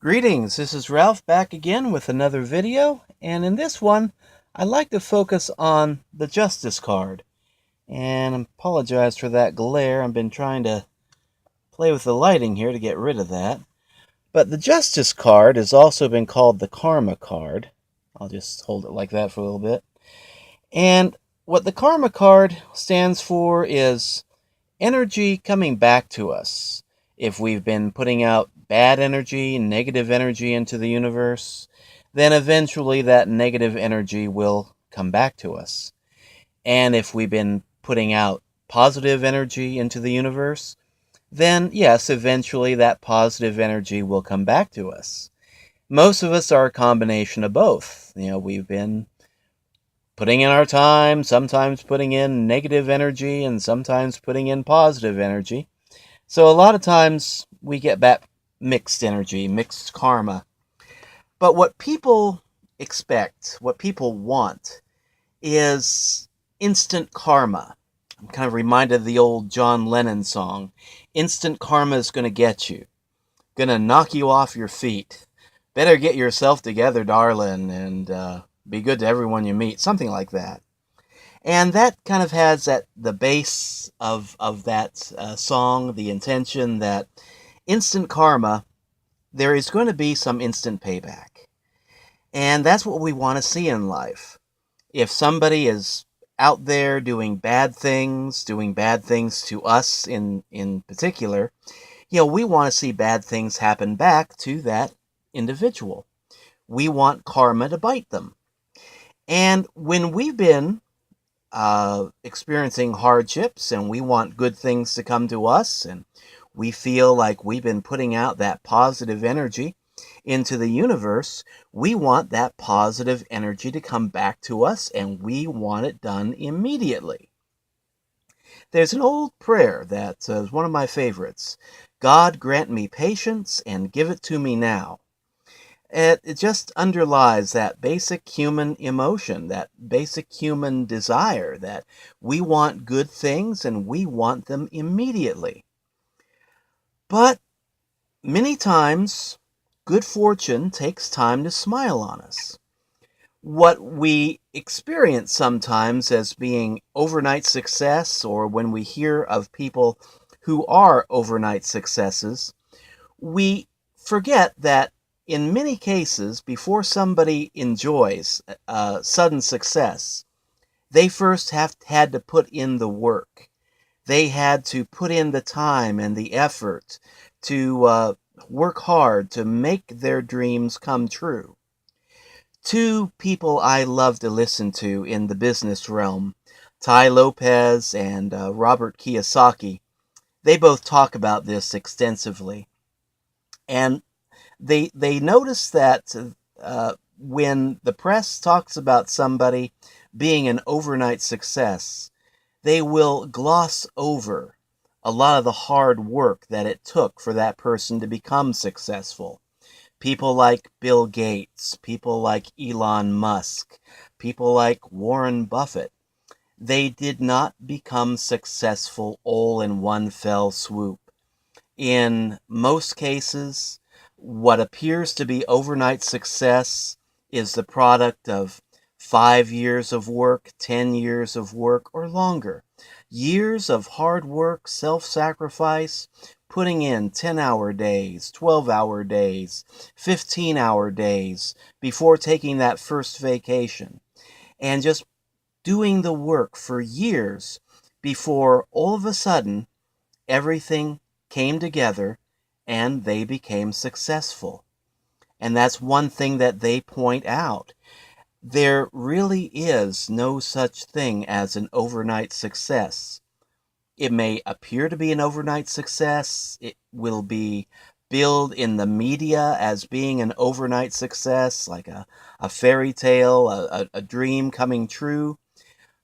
Greetings, this is Ralph back again with another video, and in this one, I'd like to focus on the Justice card. And I apologize for that glare, I've been trying to play with the lighting here to get rid of that. But the Justice card has also been called the Karma card. I'll just hold it like that for a little bit. And what the Karma card stands for is energy coming back to us. If we've been putting out bad energy, negative energy into the universe, then eventually that negative energy will come back to us. And if we've been putting out positive energy into the universe, then yes, eventually that positive energy will come back to us. Most of us are a combination of both. We've been putting in our time, sometimes putting in negative energy, and sometimes putting in positive energy. So a lot of times we get back mixed energy, mixed karma. But what people expect, what people want, is instant karma. I'm kind of reminded of the old John Lennon song, "Instant karma is going to get you, going to knock you off your feet. Better get yourself together, darling, and be good to everyone you meet," something like that. And that kind of has at the base of that song the intention that instant karma, there is going to be some instant payback. And that's what we want to see in life. If somebody is out there doing bad things to us in particular, we want to see bad things happen back to that individual. We want karma to bite them. And when we've been experiencing hardships and we want good things to come to us, and we feel like we've been putting out that positive energy into the universe, we want that positive energy to come back to us, and we want it done immediately. There's an old prayer that is one of my favorites. "God grant me patience and give it to me now." It just underlies that basic human emotion, that basic human desire that we want good things and we want them immediately. But many times, good fortune takes time to smile on us. What we experience sometimes as being overnight success, or when we hear of people who are overnight successes, we forget that in many cases, before somebody enjoys sudden success, they first had to put in the work. They had to put in the time and the effort to work hard to make their dreams come true. Two people I love to listen to in the business realm, Tai Lopez and Robert Kiyosaki, they both talk about this extensively. And they notice that when the press talks about somebody being an overnight success, they will gloss over a lot of the hard work that it took for that person to become successful. People like Bill Gates, people like Elon Musk, people like Warren Buffett, they did not become successful all in one fell swoop. In most cases, what appears to be overnight success is the product of 5 years of work, 10 years of work, or longer. Years of hard work, self-sacrifice, putting in 10-hour days, 12-hour days, 15-hour days before taking that first vacation, and just doing the work for years before all of a sudden everything came together and they became successful. And that's one thing that they point out. There really is no such thing as an overnight success. It may appear to be an overnight success. It will be billed in the media as being an overnight success, like a fairy tale, a dream coming true.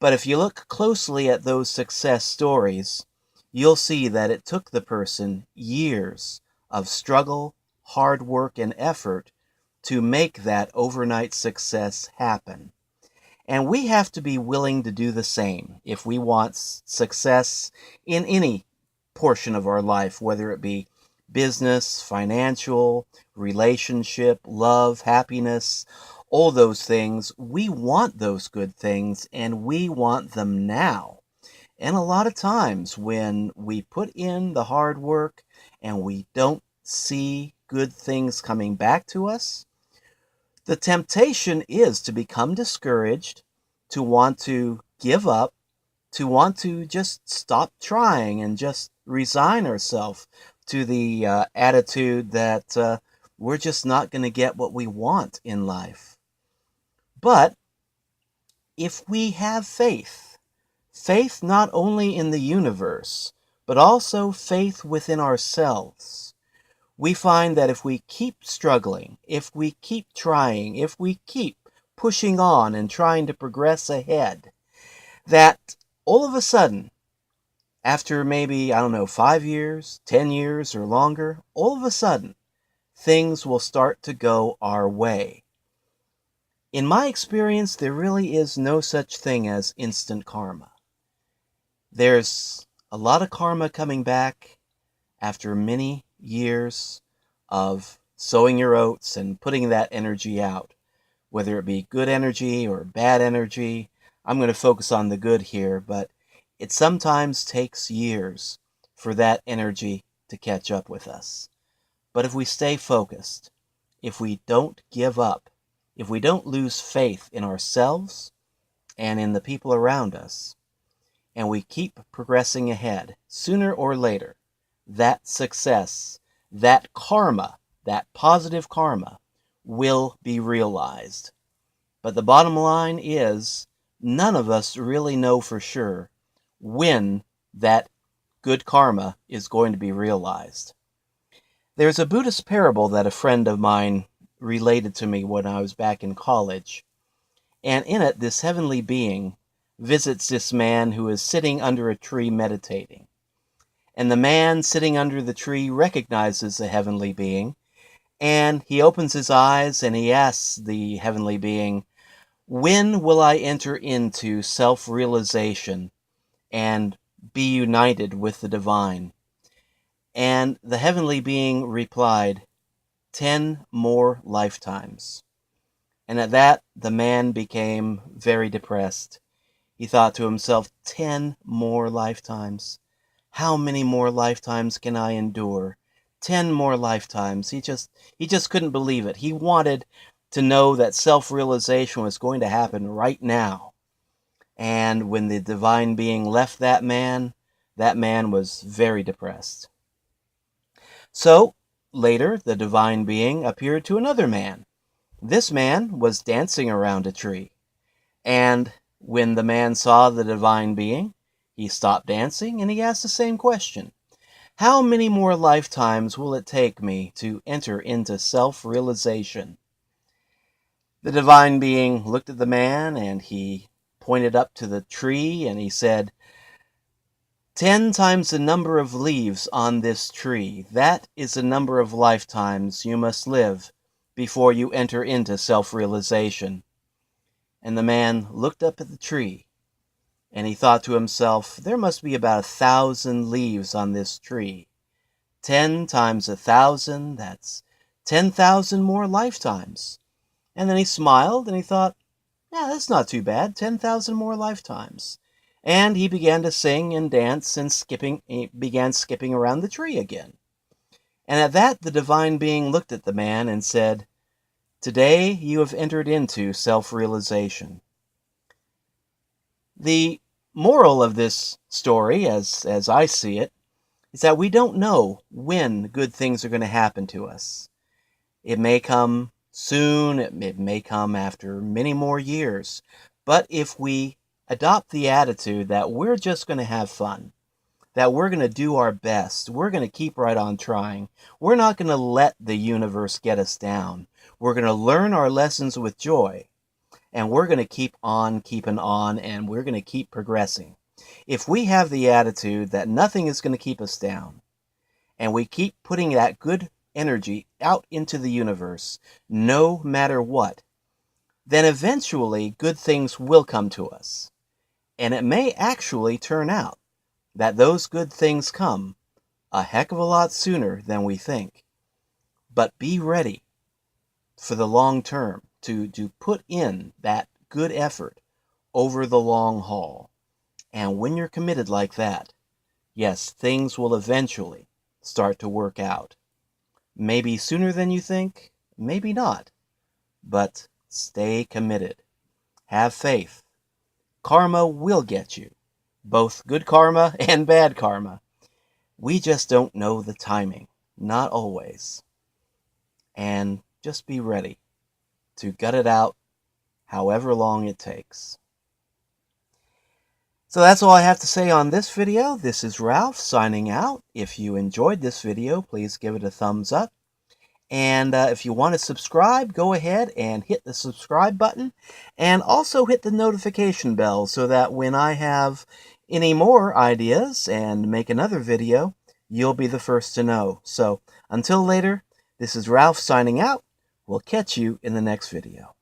But if you look closely at those success stories, you'll see that it took the person years of struggle, hard work, and effort to make that overnight success happen. And we have to be willing to do the same if we want success in any portion of our life, whether it be business, financial, relationship, love, happiness, all those things. We want those good things and we want them now. And a lot of times when we put in the hard work and we don't see good things coming back to us, the temptation is to become discouraged, to want to give up, to want to just stop trying and just resign ourselves to the attitude that we're just not going to get what we want in life. But if we have faith, faith not only in the universe, but also faith within ourselves, we find that if we keep struggling, if we keep trying, if we keep pushing on and trying to progress ahead, that all of a sudden, after maybe, I don't know, 5 years, 10 years, or longer, all of a sudden, things will start to go our way. In my experience, there really is no such thing as instant karma. There's a lot of karma coming back after many years of sowing your oats and putting that energy out, whether it be good energy or bad energy. I'm going to focus on the good here, but it sometimes takes years for that energy to catch up with us. But if we stay focused, if we don't give up, if we don't lose faith in ourselves and in the people around us, and we keep progressing ahead, sooner or later, that success, that karma, that positive karma, will be realized. But the bottom line is, none of us really know for sure when that good karma is going to be realized. There's a Buddhist parable that a friend of mine related to me when I was back in college. And in it, this heavenly being visits this man who is sitting under a tree meditating. And the man sitting under the tree recognizes the heavenly being, and he opens his eyes and he asks the heavenly being, "When will I enter into self-realization and be united with the divine?" And the heavenly being replied, 10 more lifetimes. And at that, the man became very depressed. He thought to himself, 10 more lifetimes. How many more lifetimes can I endure? 10 more lifetimes. He just couldn't believe it. He wanted to know that self-realization was going to happen right now. And when the divine being left that man was very depressed. So, later, the divine being appeared to another man. This man was dancing around a tree. And when the man saw the divine being, he stopped dancing and he asked the same question. How many more lifetimes will it take me to enter into self-realization? The divine being looked at the man and he pointed up to the tree and he said, 10 times the number of leaves on this tree. That is the number of lifetimes you must live before you enter into self-realization. And the man looked up at the tree and he thought to himself, there must be about 1,000 leaves on this tree. 10 times 1,000, that's 10,000 more lifetimes. And then he smiled and he thought, yeah, that's not too bad, 10,000 more lifetimes. And he began to sing and dance and he began skipping around the tree again. And at that, the divine being looked at the man and said, today you have entered into self-realization. The moral of this story, as I see it, is that we don't know when good things are going to happen to us. It may come soon, it may come after many more years, but if we adopt the attitude that we're just going to have fun, that we're going to do our best, we're going to keep right on trying, we're not going to let the universe get us down, we're going to learn our lessons with joy, and we're going to keep on keeping on, and we're going to keep progressing. If we have the attitude that nothing is going to keep us down, and we keep putting that good energy out into the universe, no matter what, then eventually good things will come to us. And it may actually turn out that those good things come a heck of a lot sooner than we think. But be ready for the long term to put in that good effort over the long haul. And when you're committed like that, yes, things will eventually start to work out. Maybe sooner than you think, maybe not. But stay committed. Have faith. Karma will get you. Both good karma and bad karma. We just don't know the timing. Not always. And just be ready to gut it out however long it takes. So that's all I have to say on this video. This is Ralph signing out. If you enjoyed this video, please give it a thumbs up. And if you want to subscribe, go ahead and hit the subscribe button. And also hit the notification bell so that when I have any more ideas and make another video, you'll be the first to know. So until later, this is Ralph signing out. We'll catch you in the next video.